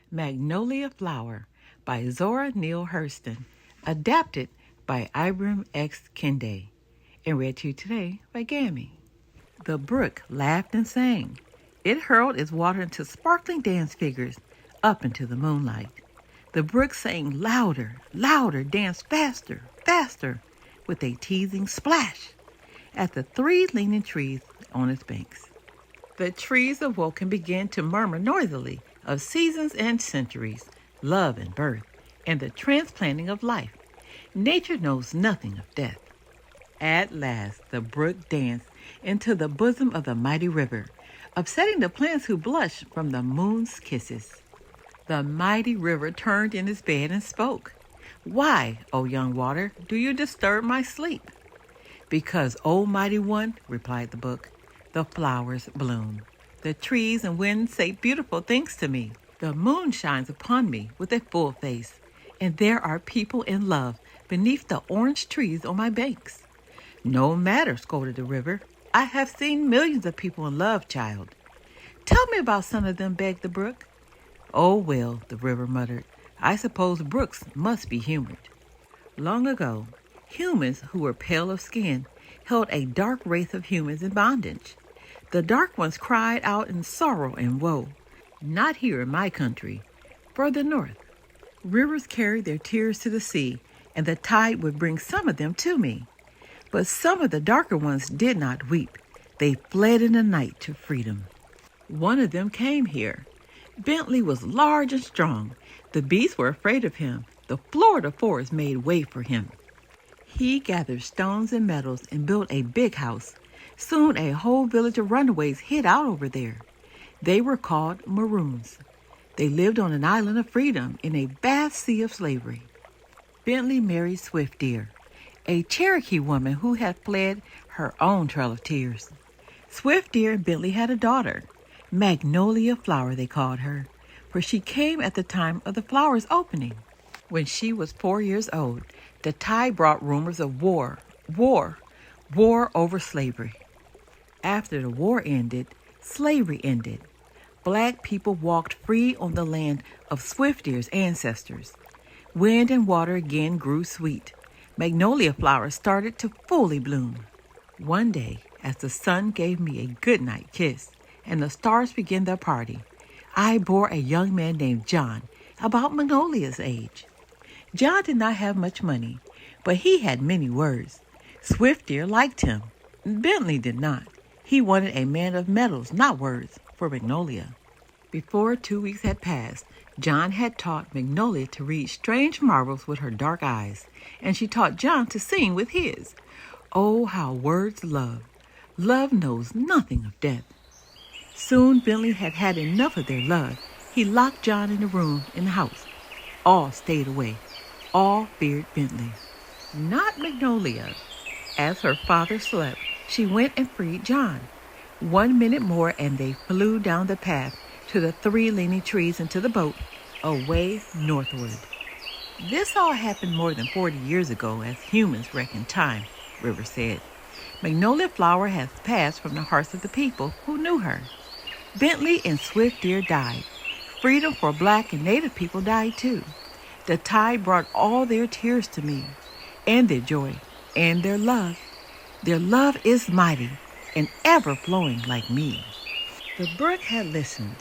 Magnolia Flower by Zora Neale Hurston, adapted by Ibram X. Kendi, and read to you today by Gammy. The brook laughed and sang. It hurled its water into sparkling dance figures up into the moonlight. The brook sang louder, louder, danced faster, faster, with a teasing splash at the three leaning trees on its banks. The trees awoke and began to murmur noisily of seasons and centuries, love and birth, and the transplanting of life. Nature knows nothing of death. At last the brook danced into the bosom of the mighty river, upsetting the plants who blushed from the moon's kisses. The mighty river turned in its bed and spoke. "Why, O young water, do you disturb my sleep?" "Because, O mighty one," replied the brook, "the flowers bloom. The trees and winds say beautiful things to me. The moon shines upon me with a full face, and there are people in love beneath the orange trees on my banks." "No matter," scolded the river. "I have seen millions of people in love, child." "Tell me about some of them," begged the brook. "Oh, well," the river muttered, "I suppose brooks must be humored. Long ago, humans who were pale of skin held a dark race of humans in bondage. The dark ones cried out in sorrow and woe. Not here in my country, further north. Rivers carried their tears to the sea, and the tide would bring some of them to me. But some of the darker ones did not weep. They fled in the night to freedom. One of them came here. Bentley was large and strong. The beasts were afraid of him. The floor of the forest made way for him. He gathered stones and metals and built a big house. Soon a whole village of runaways hid out over there. They were called Maroons. They lived on an island of freedom in a vast sea of slavery. Bentley married Swift Deer, a Cherokee woman who had fled her own trail of tears. Swift Deer and Bentley had a daughter, Magnolia Flower they called her, for she came at the time of the flower's opening. When she was 4 years old, the tide brought rumors of war over slavery. After the war ended, slavery ended. Black people walked free on the land of Swift Deer's ancestors. Wind and water again grew sweet. Magnolia flowers started to fully bloom. One day, as the sun gave me a goodnight kiss and the stars began their party, I bore a young man named John, about Magnolia's age. John did not have much money, but he had many words. Swift Deer liked him. Bentley did not. He wanted a man of metals, not words, for Magnolia. Before 2 weeks had passed, John had taught Magnolia to read strange marvels with her dark eyes, and she taught John to sing with his. Oh, how words love! Love knows nothing of death. Soon Bentley had had enough of their love. He locked John in a room in the house. All stayed away. All feared Bentley. Not Magnolia. As her father slept, she went and freed John. 1 minute more and they flew down the path to the three leaning trees and to the boat, away northward. This all happened more than 40 years ago, as humans reckon time, River said. Magnolia Flower has passed from the hearts of the people who knew her. Bentley and Swift Deer died. Freedom for Black and Native people died too. The tide brought all their tears to me, and their joy, and their love. Their love is mighty and ever-flowing like me. The brook had listened,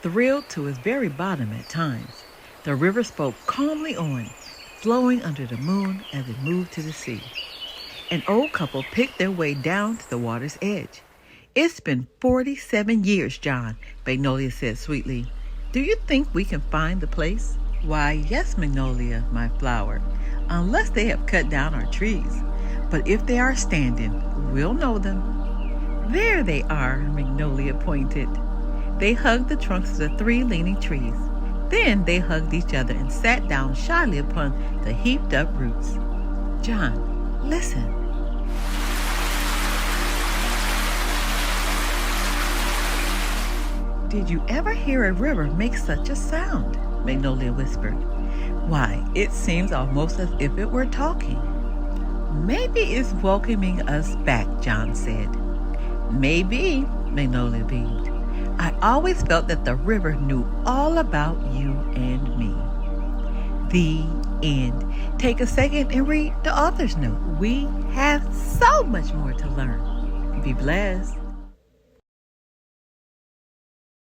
thrilled to its very bottom at times. The river spoke calmly on, flowing under the moon as it moved to the sea. An old couple picked their way down to the water's edge. "It's been 47 years, John," Magnolia said sweetly. "Do you think we can find the place?" "Why, yes, Magnolia, my flower, unless they have cut down our trees. But if they are standing, we'll know them." "There they are," Magnolia pointed. They hugged the trunks of the three leaning trees. Then they hugged each other and sat down shyly upon the heaped-up roots. "John, listen." "Did you ever hear a river make such a sound?" Magnolia whispered. "Why, it seems almost as if it were talking." "Maybe it's welcoming us back," John said. "Maybe," Magnolia beamed. I always felt that the river knew all about you and me. The end. Take a second and read the author's note. We have so much more to learn. Be blessed.